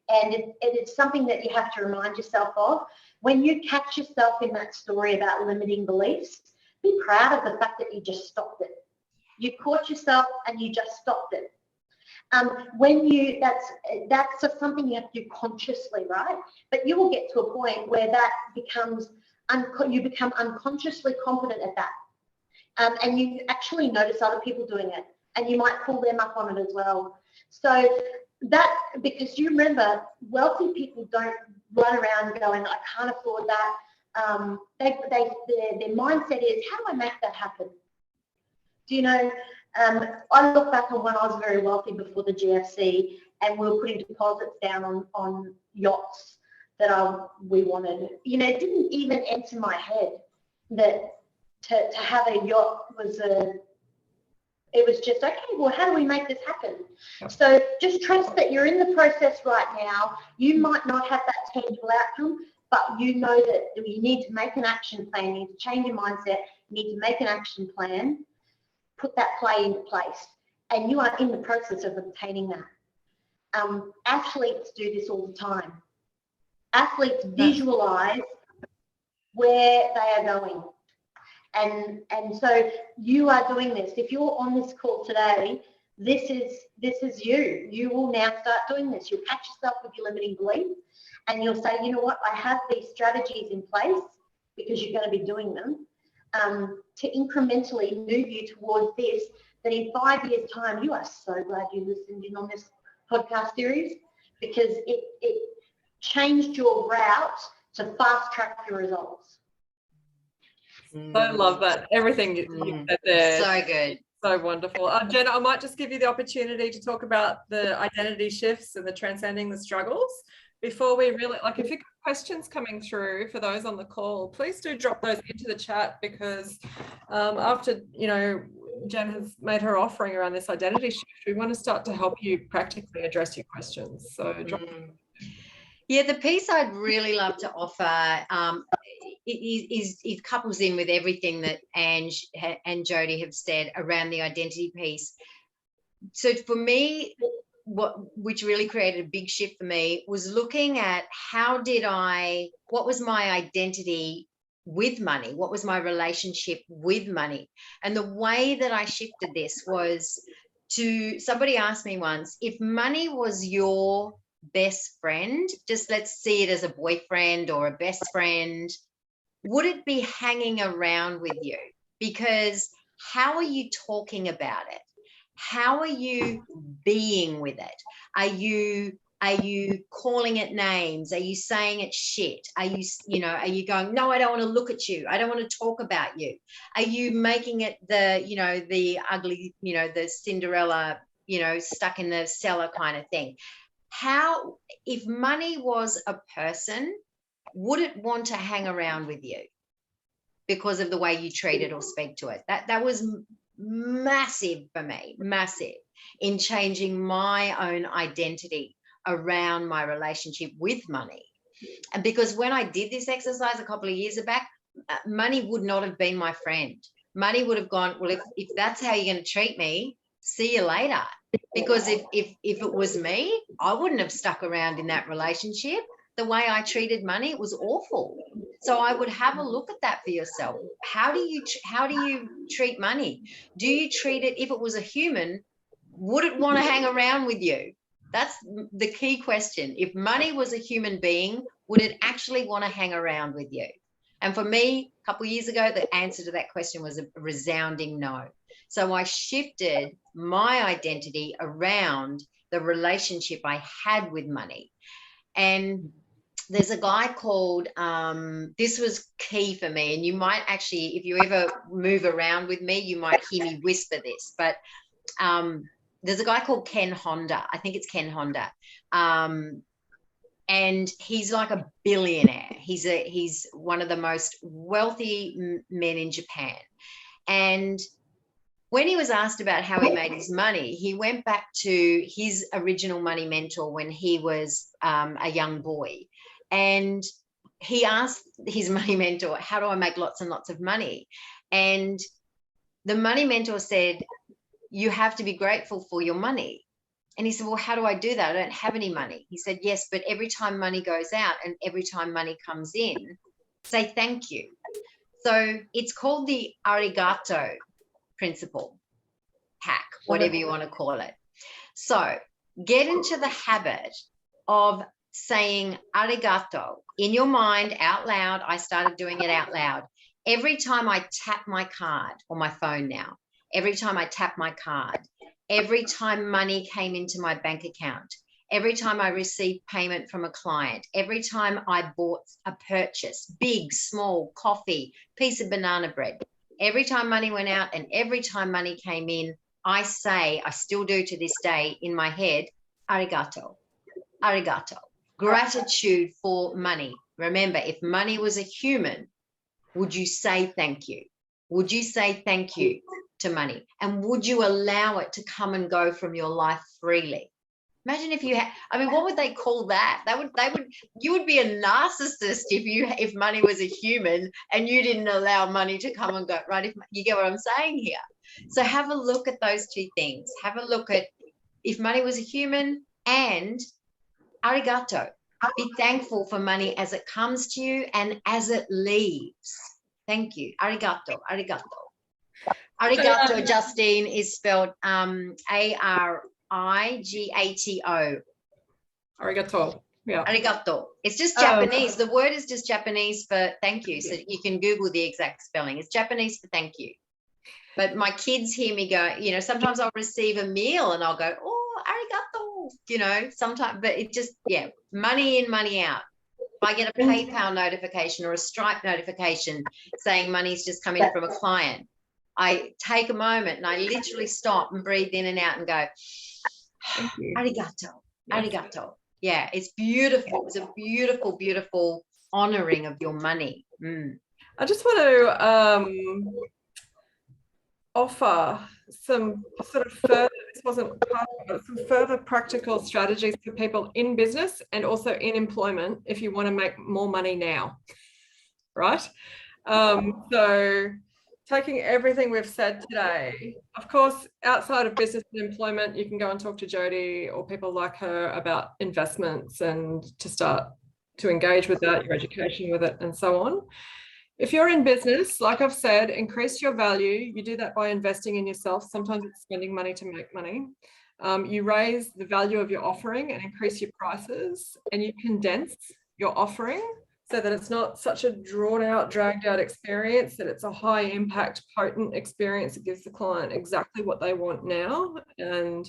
and it's something that you have to remind yourself of. When you catch yourself in that story about limiting beliefs, be proud of the fact that you just stopped it. You caught yourself and you just stopped it. That's just something you have to do consciously, right? But you will get to a point where that becomes, you become unconsciously confident at that. And you actually notice other people doing it, and you might pull them up on it as well. So that, because you remember, wealthy people don't run around going, I can't afford that. Their mindset is, how do I make that happen? Do you know, I look back on when I was very wealthy before the GFC, and we were putting deposits down on yachts that we wanted. You know, it didn't even enter my head that to have a yacht it was just, okay, well, how do we make this happen? So just trust that you're in the process right now. You might not have that tangible outcome, but you know that you need to make an action plan. You need to change your mindset. You need to make an action plan, put that play into place, and you are in the process of obtaining that. Athletes do this all the time. Athletes visualize where they are going. And so you are doing this. If you're on this call today, this is you. You will now start doing this. You'll catch yourself with your limiting belief, and you'll say, you know what, I have these strategies in place, because you're going to be doing them, to incrementally move you towards this, that in 5 years' time, you are so glad you listened in on this podcast series, because it changed your route to fast track your results. I love that. Everything you said there. So good. So wonderful. Jenna, I might just give you the opportunity to talk about the identity shifts and the transcending the struggles before we really, like, if you've got questions coming through for those on the call, please do drop those into the chat, because after, you know, Jen has made her offering around this identity shift, we want to start to help you practically address your questions. So drop Yeah, the piece I'd really love to offer it couples in with everything that Ange and Jodie have said around the identity piece. So for me, which really created a big shift for me, was looking at what was my identity with money? What was my relationship with money? And the way that I shifted this was somebody asked me once, if money was your best friend, just let's see it as a boyfriend or a best friend, would it be hanging around with you? Because how are you talking about it? How are you being with it? Are you calling it names? Are you saying it shit? Are you going, no, I don't want to look at you. I don't want to talk about you. Are you making it the ugly, the Cinderella, stuck in the cellar kind of thing? If money was a person, would it want to hang around with you because of the way you treat it or speak to it? That was massive for me, massive in changing my own identity around my relationship with money. And because when I did this exercise a couple of years back, money would not have been my friend. Money would have gone, well, if that's how you're going to treat me, see you later. Because if it was me, I wouldn't have stuck around in that relationship. The way I treated money, it was awful. So I would have a look at that for yourself. How do you treat money? Do you treat it, if it was a human, would it want to hang around with you? That's the key question. If money was a human being, would it actually want to hang around with you? And for me, a couple of years ago, the answer to that question was a resounding no. So I shifted my identity around the relationship I had with money. And there's a guy called, this was key for me, and you might actually, if you ever move around with me, you might hear me whisper this, but there's a guy called Ken Honda. I think it's Ken Honda. And he's like a billionaire. He's one of the most wealthy men in Japan. And when he was asked about how he made his money, he went back to his original money mentor when he was a young boy. And he asked his money mentor, how do I make lots and lots of money? And the money mentor said, you have to be grateful for your money. And he said, well, how do I do that? I don't have any money. He said, yes, but every time money goes out and every time money comes in, say thank you. So it's called the arigato principle, hack, whatever you want to call it. So get into the habit of saying arigato in your mind out loud. I started doing it out loud. Every time I tap my card, or my phone now, every time I tap my card, every time money came into my bank account, every time I received payment from a client, every time I bought a purchase, big, small, coffee, piece of banana bread, every time money went out and every time money came in, I still do to this day in my head, arigato, arigato, gratitude for money. Remember, if money was a human, would you say thank you? Would you say thank you to money? And would you allow it to come and go from your life freely? Imagine if you had, I mean, what would they call that? You would be a narcissist if money was a human and you didn't allow money to come and go, right? If you get what I'm saying here. So have a look at those two things. Have a look at if money was a human, and arigato. Be thankful for money as it comes to you and as it leaves. Thank you. Arigato, arigato. Arigato, Justine, is spelled Arigato. Arigato. Yeah. Arigato. It's just Japanese. The word is just Japanese for thank you. So you can Google the exact spelling. It's Japanese for thank you. But my kids hear me go, you know, sometimes I'll receive a meal and I'll go, oh, arigato, you know, sometimes, but it just, money in, money out. If I get a PayPal notification or a Stripe notification saying money's just come in from a client, I take a moment and I literally stop and breathe in and out and go, arigato, arigato. Yeah, it's beautiful. It's a beautiful, beautiful honoring of your money. I just want to offer some sort of further, this wasn't part of it, some further practical strategies for people in business and also in employment if you want to make more money now, right? So taking everything we've said today, of course, outside of business and employment, you can go and talk to Jodie or people like her about investments and to start to engage with that, your education with it, and so on. If you're in business, like I've said, increase your value. You do that by investing in yourself. Sometimes it's spending money to make money. You raise the value of your offering and increase your prices, and you condense your offering so that it's not such a drawn out, dragged out experience, that it's a high impact, potent experience that gives the client exactly what they want now. And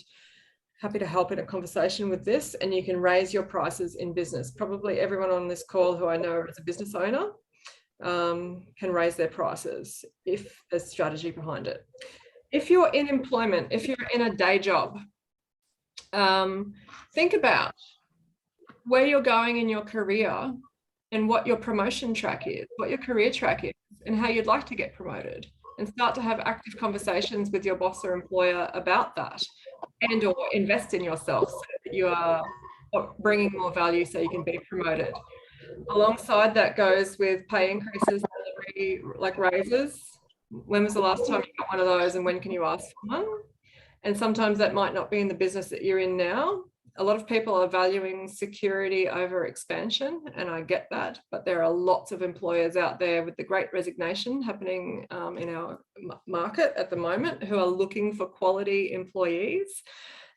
happy to help in a conversation with this. And you can raise your prices in business. Probably everyone on this call who I know is a business owner can raise their prices if there's strategy behind it. If you're in employment, if you're in a day job, think about where you're going in your career and what your promotion track is, what your career track is, and how you'd like to get promoted, and start to have active conversations with your boss or employer about that, and or invest in yourself so that you are bringing more value so you can be promoted. Alongside that goes with pay increases, salary like raises. When was the last time you got one of those, and when can you ask for one? And sometimes that might not be in the business that you're in now. A lot of people are valuing security over expansion, and I get that, but there are lots of employers out there with the great resignation happening in our market at the moment who are looking for quality employees.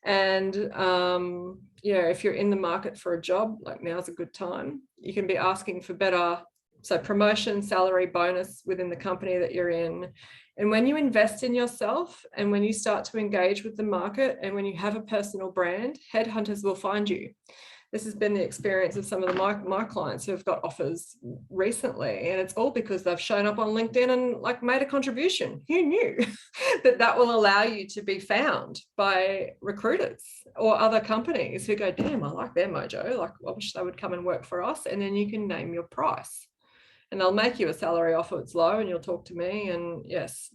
And if you're in the market for a job, like now's a good time. You can be asking for better, so promotion, salary, bonus within the company that you're in. And when you invest in yourself and when you start to engage with the market and when you have a personal brand, headhunters will find you. This has been the experience of some of my clients who have got offers recently, and it's all because they've shown up on LinkedIn and like made a contribution. Who knew that will allow you to be found by recruiters or other companies who go, damn, I like their mojo. Like, I wish they would come and work for us. And then you can name your price. And they'll make you a salary offer. It's low, and you'll talk to me. And yes,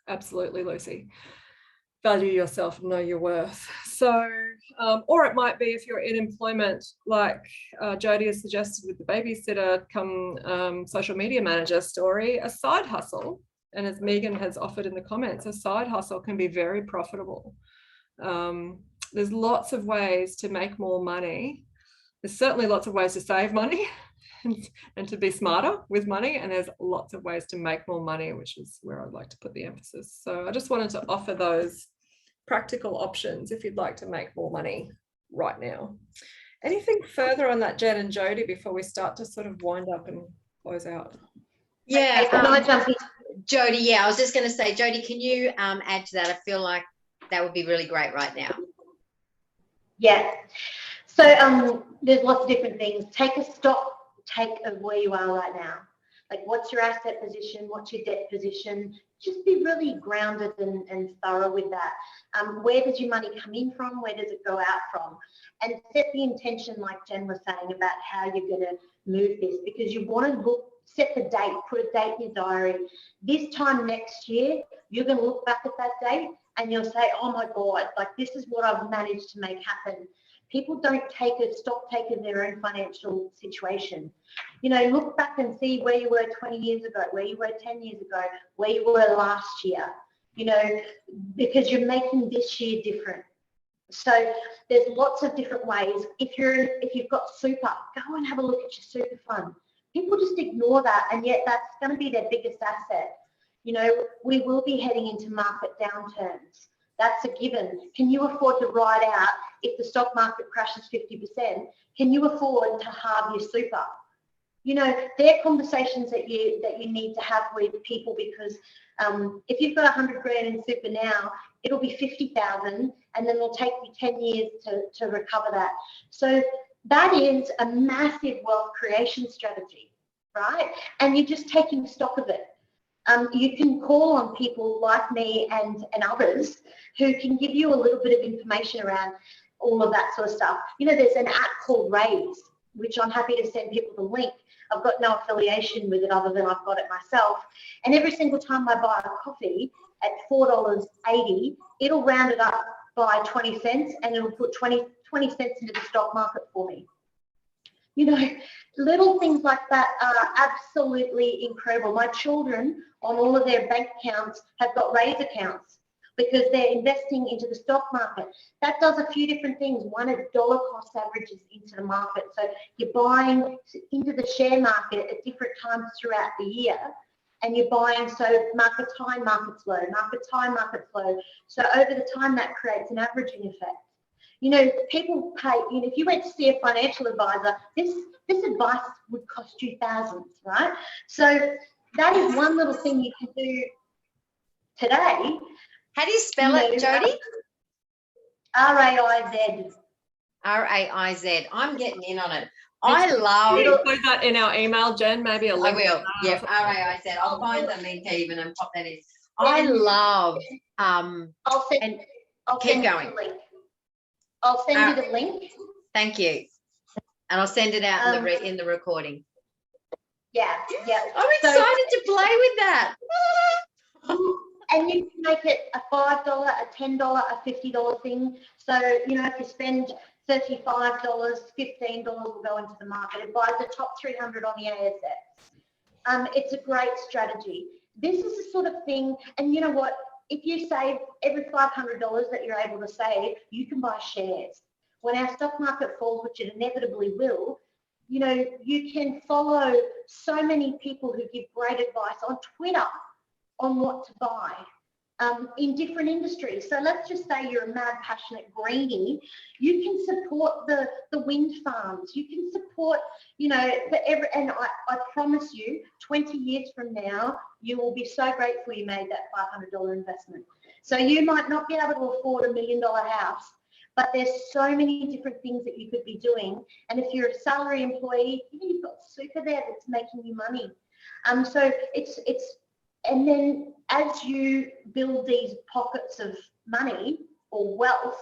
absolutely, Lucy. Value yourself and know your worth. So, or it might be if you're in employment, like Jodie has suggested with the babysitter come social media manager story, a side hustle. And as Megan has offered in the comments, a side hustle can be very profitable. There's lots of ways to make more money. There's certainly lots of ways to save money and to be smarter with money. And there's lots of ways to make more money, which is where I'd like to put the emphasis. So I just wanted to offer those practical options if you'd like to make more money right now. Anything further on that, Jen and Jodie, before we start to sort of wind up and close out? Yeah, Jodie, I was just going to say, Jodie, can you add to that? I feel like that would be really great right now. Yeah. So there's lots of different things. Take a stock take of where you are right now. Like, what's your asset position? What's your debt position? Just be really grounded and thorough with that. Where does your money come in from? Where does it go out from? And set the intention, like Jen was saying, about how you're going to move this, because you want to set the date, put a date in your diary. This time next year, you're going to look back at that date and you'll say, oh my God, like, this is what I've managed to make happen. People don't stock take of their own financial situation. You know, look back and see where you were 20 years ago, where you were 10 years ago, where you were last year, you know, because you're making this year different. So there's lots of different ways. If you've got super, go and have a look at your super fund. People just ignore that, and yet that's going to be their biggest asset. You know, we will be heading into market downturns. That's a given. Can you afford to ride out if the stock market crashes 50%? Can you afford to halve your super? You know, they're conversations that you need to have with people, because if you've got 100 grand in super now, it'll be 50,000, and then it'll take you 10 years to recover that. So that is a massive wealth creation strategy, right? And you're just taking stock of it. You can call on people like me and others who can give you a little bit of information around all of that sort of stuff. You know, there's an app called Raise, which I'm happy to send people the link. I've got no affiliation with it other than I've got it myself. And every single time I buy a coffee at $4.80, it'll round it up by 20 cents and it'll put 20 cents into the stock market for me. You know, little things like that are absolutely incredible. My children on all of their bank accounts have got Raise accounts because they're investing into the stock market. That does a few different things. One, it dollar cost averages into the market. So you're buying into the share market at different times throughout the year, and you're buying, so market's high, market's low, market's high, market's low. So over the time, that creates an averaging effect. You know, people pay, you know, if you went to see a financial advisor, this advice would cost you thousands, right? So that is one little thing you can do today. How do you spell it, Jodie? R-A-I-Z. R-A-I-Z. I'm getting in on it. I love it. Put that in our email, Jen, maybe a link. I will. Yeah, R-A-I-Z. I'll find the link even and pop that in. I love I'll send keep going. You the link. I'll send you the link. Thank you. And I'll send it out in the recording. Yeah. I'm excited to play with that. And you can make it a $5, a $10, a $50 thing. So, you know, if you spend $35, $15 will go into the market. It buys the top 300 on the ASX. It's a great strategy. This is the sort of thing, and you know what? If you save every $500 that you're able to save, you can buy shares. When our stock market falls, which it inevitably will, you know, you can follow so many people who give great advice on Twitter on what to buy in different industries. So let's just say you're a mad, passionate greenie. You can support the wind farms. You can support, you know, and I promise you, 20 years from now, you will be so grateful you made that $500 investment. So you might not be able to afford $1 million house, but there's so many different things that you could be doing. And if you're a salary employee, you've got super there that's making you money. So it's and then as you build these pockets of money or wealth,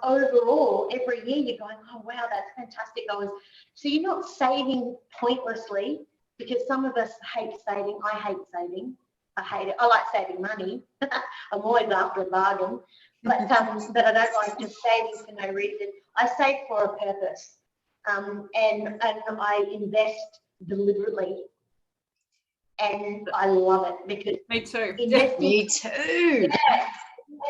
overall, every year you're going, oh, wow, that's fantastic. So you're not saving pointlessly, because some of us hate saving. I hate saving. I hate it. I like saving money. I'm always after a bargain. But I don't like just saving for no reason. I save for a purpose. And I invest deliberately. And I love it because me too. Me too. Yeah.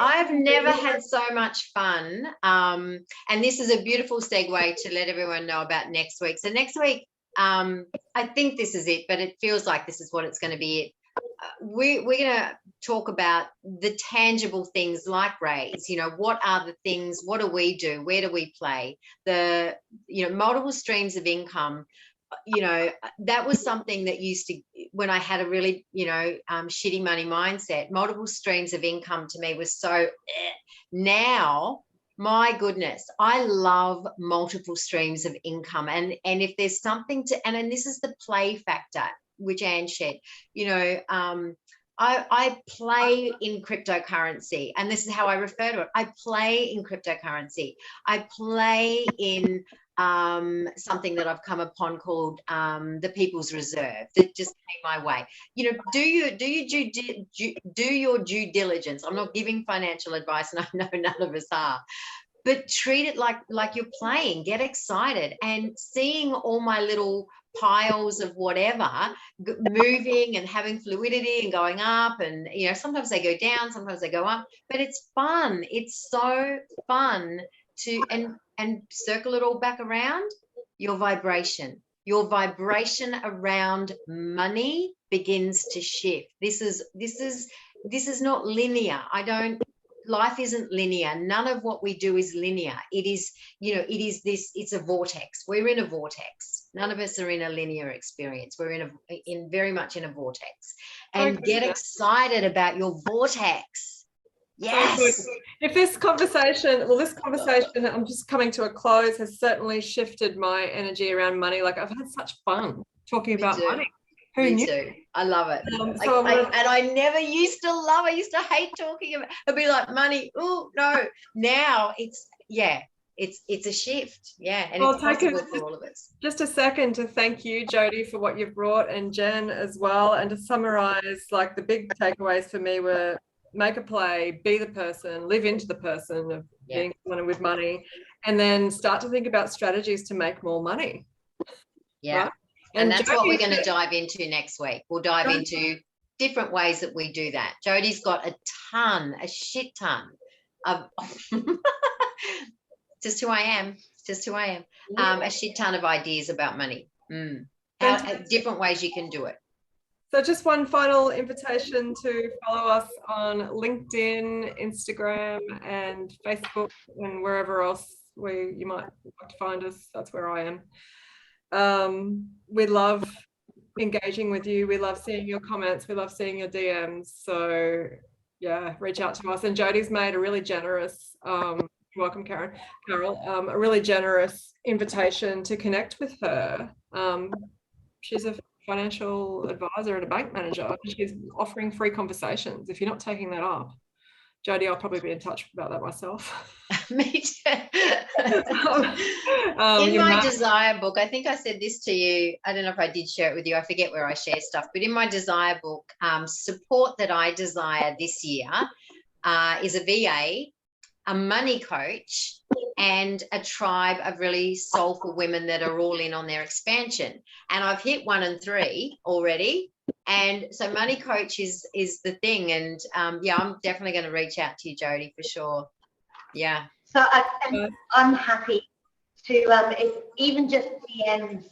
I've never had so much fun. And this is a beautiful segue to let everyone know about next week. So next week, I think this is it, but it feels like this is what it's going to be it. We're going to talk about the tangible things like Raise. You know, what are the things? What do we do? Where do we play? The, you know, multiple streams of income. You know, that was something that used to, when I had a really, you know, shitty money mindset, multiple streams of income to me was so, now My goodness, I love multiple streams of income. And if there's something to, and this is the play factor, which Anne shared, you know, I play in cryptocurrency, and this is how I refer to it. I play in cryptocurrency. I play in something that I've come upon called the People's Reserve that just came my way. You know, do your due diligence. I'm not giving financial advice, and I know none of us are. But treat it like you're playing. Get excited. And seeing all my little piles of whatever moving and having fluidity and going up, and you know, sometimes they go down, sometimes they go up, but it's fun. It's so fun to and circle it all back around. Your vibration around money begins to shift. This is not linear. Life isn't linear. None of what we do is linear. It is, you know, it's a vortex. We're in a vortex. None of us are in a linear experience. We're very much in a vortex. And get excited about your vortex. Yes. If this conversation, I'm just coming to a close, has certainly shifted my energy around money. Like, I've had such fun talking about money. Me too. I love it. And I never used to love. I used to hate talking about. It'd be like money. Oh no! Now it's a shift. Yeah, and it's possible for all of us. Just a second to thank you, Jodie, for what you've brought, and Jen as well. And to summarize, like, the big takeaways for me were: make a play, be the person, live into the person of being someone with money, and then start to think about strategies to make more money. Yeah. Right? And that's what we're going to dive into next week. We'll dive into different ways that we do that. Jodie's got a shit ton of just who I am. A shit ton of ideas about money. Different ways you can do it. So just one final invitation to follow us on LinkedIn, Instagram, and Facebook, and wherever else you might like to find us. That's where I am. We love engaging with you. We love seeing your comments. We love seeing your DMs. So yeah, reach out to us. And Jodie's made a really generous, welcome Carol, a really generous invitation to connect with her. She's a financial advisor and a bank manager. She's offering free conversations. If you're not taking that up, Jodie, I'll probably be in touch about that myself. Me too. In my desire book, I think I said this to you. I don't know if I did share it with you. I forget where I share stuff. But in my desire book, support that I desire this year is a VA, a money coach, and a tribe of really soulful women that are all in on their expansion. And I've hit 1 and 3 already. And so money coach is the thing. And I'm definitely going to reach out to you, Jodie, for sure. Yeah. So I'm happy to, if even just DMs,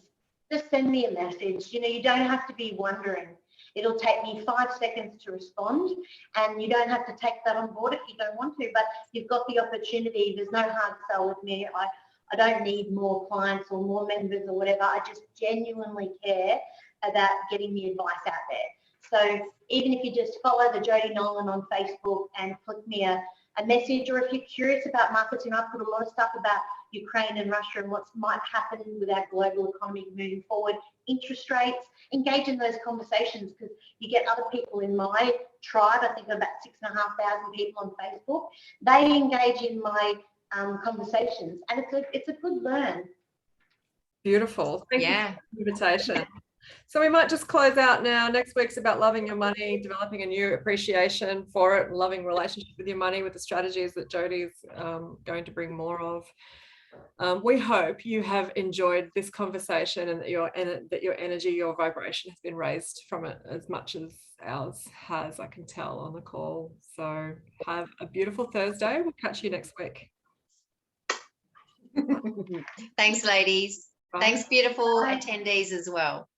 just send me a message. You know, you don't have to be wondering. It'll take me 5 seconds to respond, and you don't have to take that on board if you don't want to, but you've got the opportunity. There's no hard sell with me. I don't need more clients or more members or whatever. I just genuinely care about getting the advice out there. So even if you just follow the Jodie Nolan on Facebook and flick me a message, or if you're curious about markets, I put a lot of stuff about Ukraine and Russia and what might happen with our global economy moving forward, interest rates, engage in those conversations, because you get other people in my tribe. I think about 6,500 people on Facebook. They engage in my conversations, and it's a good learn. Beautiful. Thank you for the invitation. So we might just close out now. Next week's about loving your money, developing a new appreciation for it, and loving relationship with your money with the strategies that Jodie's going to bring more of. We hope you have enjoyed this conversation, and that your energy, your vibration has been raised from it as much as ours has, I can tell on the call. So have a beautiful Thursday. We'll catch you next week. Thanks, ladies. Bye. Thanks, beautiful attendees as well.